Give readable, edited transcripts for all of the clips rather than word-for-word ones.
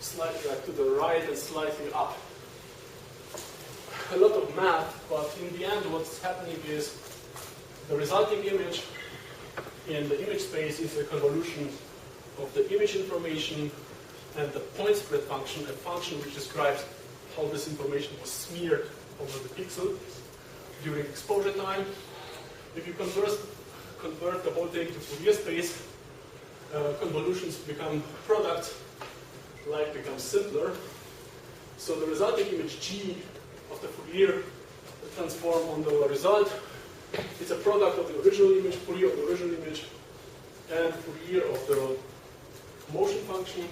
slightly to the right and slightly up. A lot of math, but in the end what's happening is the resulting image in the image space is a convolution of the image information and the point spread function, a function which describes how this information was smeared over the pixel during exposure time. If you convert the whole thing to Fourier space, convolutions become products, life becomes simpler. So the resulting image G of the Fourier transform on the result, it's a product of the original image, Fourier of the original image, and Fourier of the motion function.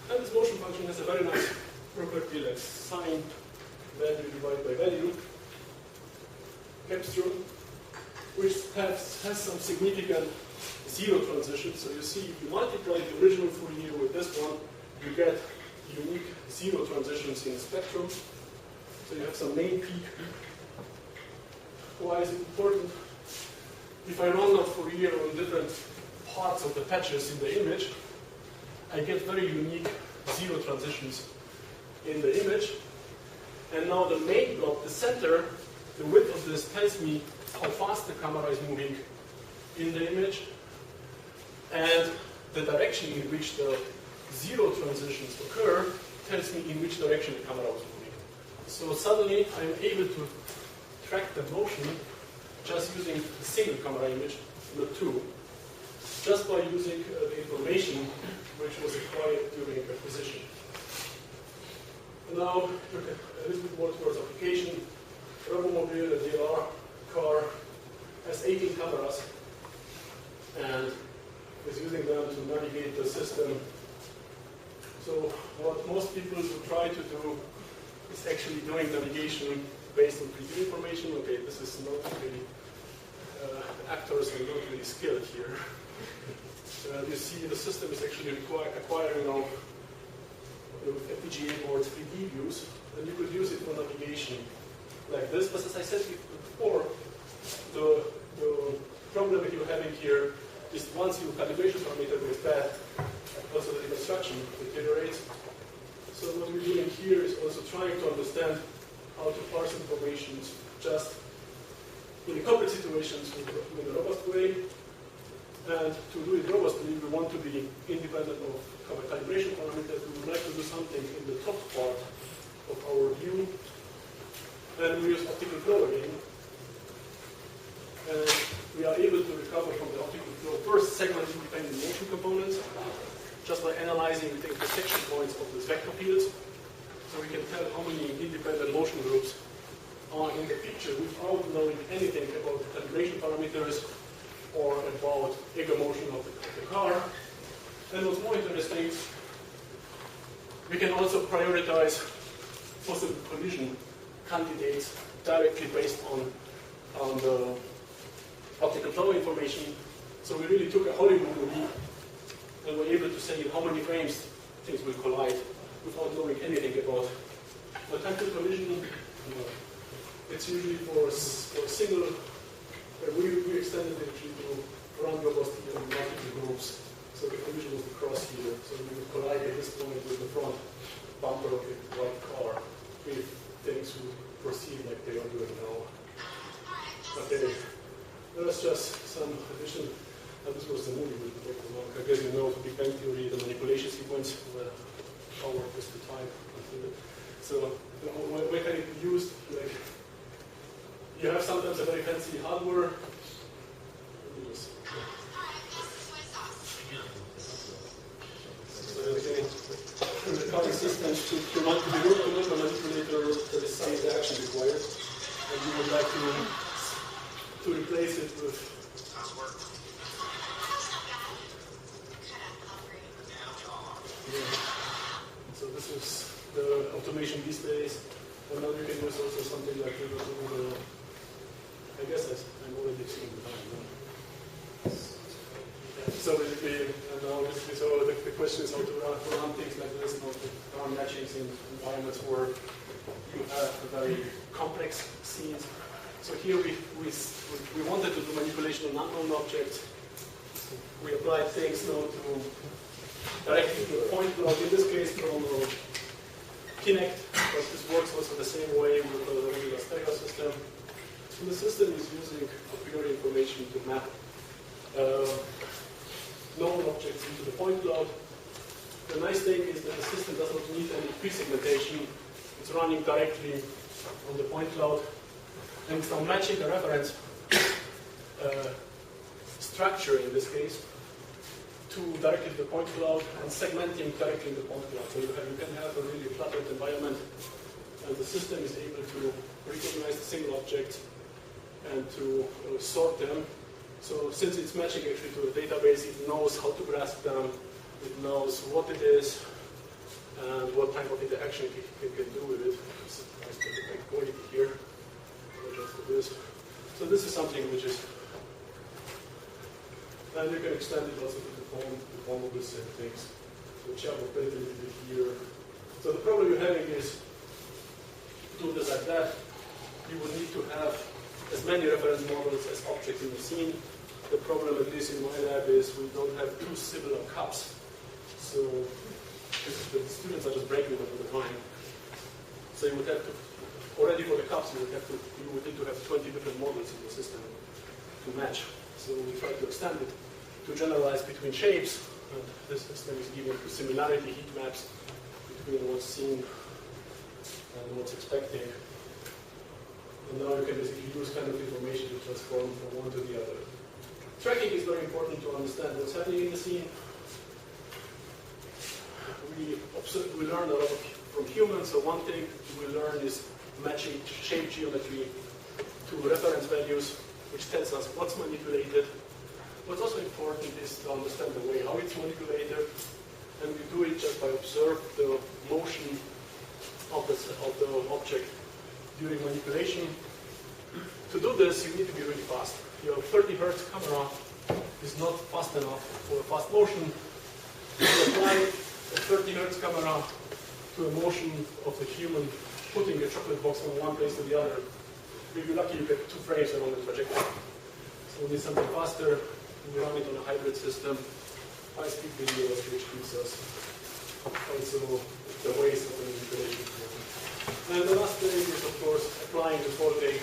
And this motion function has a very nice property like sine value divided by value, epsilon, which has some significant zero transition. So you see, if you multiply the original Fourier with this one, you get unique zero transitions in the spectrum. So you have some main peak. Why is it important? If I run a Fourier on different parts of the patches in the image, I get very unique zero transitions in the image. And now the main block, the center, the width of this tells me how fast the camera is moving in the image, and the direction in which the zero transitions occur tells me in which direction the camera was moving. So suddenly I'm able to track the motion just using a single camera image, not two, just by using the information which was acquired during acquisition. Now, look at a little bit more towards application. Robomobile, a DLR car, has 18 cameras and is using them to navigate the system. So what most people will try to do is actually doing navigation based on 3D information. Okay, this is not really, the actors are not really skilled here. You see the system is actually acquiring now FPGA boards 3D views, and you could use it for navigation like this. But as I said before, the problem that you're having here is once your calibration parameter goes bad, also the construction deteriorates. So what we're doing here is also trying to understand how to parse information just in complex situations in a robust way. And to do it robustly, we want to be independent of calibration parameters. We would like to do something in the top part of our view. And we use optical flow again. And we are able to recover from the optical flow first segment independent motion components just by analyzing the intersection points of these vector fields. So we can tell how many independent motion groups are in the picture without knowing anything about the calibration parameters or about ego motion of the car. And what's more interesting, we can also prioritize possible collision candidates directly based on the optical flow information. So we really took a Hollywood movie and were able to say in how many frames things will collide without knowing anything about potential collision. It's usually for a single. We extended it actually to run robustly in multiple groups. So the collision was the cross here. So we would collide at this point with the front bumper of the white car if things would proceed like they are doing now. Okay, there's just some addition. This was the movie we talked about. I guess you know the Big Bang Theory, the manipulation sequence, where power is the time. So where can it be used? Like, you have sometimes a very fancy hardware. So in the current system, to manipulate the manipulator, there is some action required, and you would like to replace it with. Yeah. So this is the automation these days, and now you can use also something like the I guess I'm already seeing the time. So basically, so the question is how to run things like this, how to run matchings in environments where you have very complex scenes. So here we wanted to do manipulation on unknown objects. We applied things now to directly to a point cloud. In this case, for all know Keynote, but this works also the same way with the regular stereo system. So the system is using a priori information to map known objects into the point cloud. The nice thing is that the system does not need any pre-segmentation. It's running directly on the point cloud, and it's now matching the reference structure in this case to directly the point cloud and segmenting directly in the point cloud. So you can have a really cluttered environment, and the system is able to recognize the single objects and to sort them. So since it's matching actually to a database, it knows how to grasp them, it knows what it is, and what type of interaction it can do with it. It's nice to look at quality here. Just for this. So this is something which is, and you can extend it also to the form of the settings. So check of built a little bit here. So the problem you're having is, to do this like that, you would need to have as many reference models as objects in the scene. The problem, at least in my lab, is we don't have two similar cups. So the students are just breaking them all the time. So you would have to, already for the cups, you would need to have 20 different models in the system to match. So we try to extend it to generalize between shapes. And this system is giving similarity heat maps between what's seen and what's expecting. And now you can basically use kind of information to transform from one to the other. Tracking is very important to understand what's happening in the scene. We learn a lot from humans, so one thing we learn is matching shape geometry to reference values, which tells us what's manipulated. What's also important is to understand the way how it's manipulated, and we do it just by observe the motion of the object during manipulation. To do this, you need to be really fast. Your 30 Hz camera is not fast enough for a fast motion. You apply a 30 Hz camera to a motion of the human putting a chocolate box from one place to the other. If you're lucky, you get 2 frames along the trajectory. So we need something faster. We run it on a hybrid system, high-speed videos, which gives us also the ways of the manipulation. And the last thing is, of course, applying the 4-day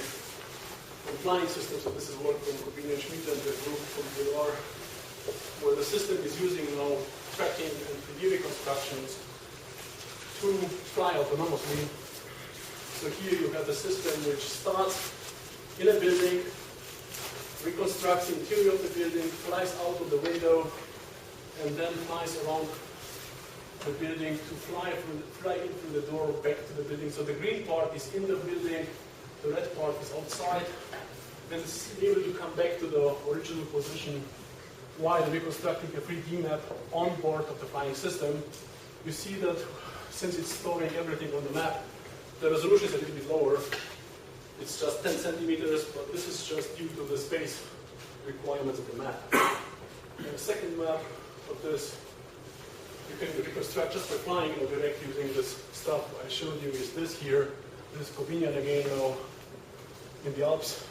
compliance system. So this is work from Kubina Schmidt and the group from VR, where the system is using now tracking and 3D reconstructions to fly autonomously. So here you have the system which starts in a building, reconstructs the interior of the building, flies out of the window, and then flies around the building to fly in through the door back to the building. So the green part is in the building, the red part is outside, then it's able to come back to the original position while reconstructing a 3D map on board of the flying system. You see that since it's storing everything on the map, the resolution is a little bit lower. It's just 10 centimeters, but this is just due to the space requirements of the map. And the second map of this, you can reconstruct just by flying direct using this stuff I showed you is this here. This is Corbinian again now in the Alps.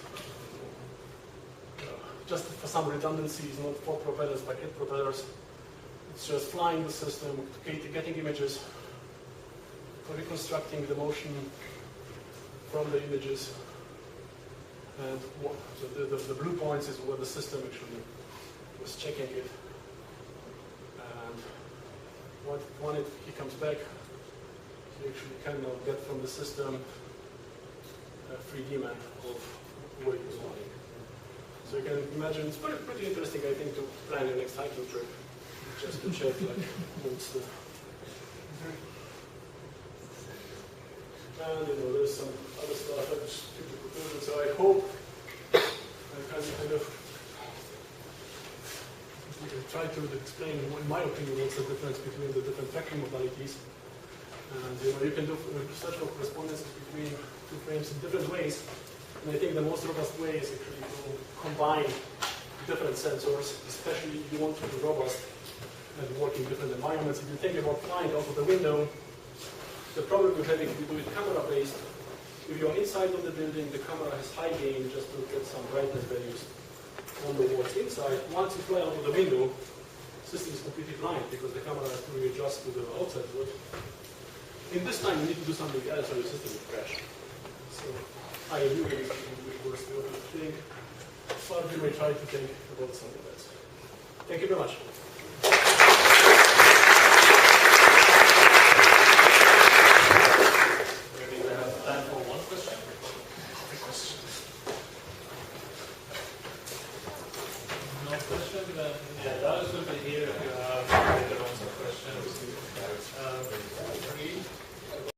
Just for some redundancies, not 4 propellers but 8 propellers. It's just flying the system, getting images, reconstructing the motion from the images. And so the blue points is where the system actually was checking it. And when he comes back, he actually can now get from the system a 3D map of where it was flying. So you can imagine, it's pretty interesting, I think, to plan your next hiking trip, just to check like what's the. And there's some other stuff that is typical. So I hope I can kind of try to explain, in my opinion, what's the difference between the different tracking modalities. And you can do search for correspondences between 2 frames in different ways. And I think the most robust way is actually to combine different sensors, especially if you want to be robust and work in different environments. If you think about flying out of the window, the problem you're having if you do it camera-based, if you're inside of the building, the camera has high gain just to get some brightness values on the walls inside. Once you fly out of the window, system is completely blind because the camera has to readjust to the outside world. In this time, you need to do something else or your system will crash. So I really reverse the thing, but we may try to think about something else. Thank you very much.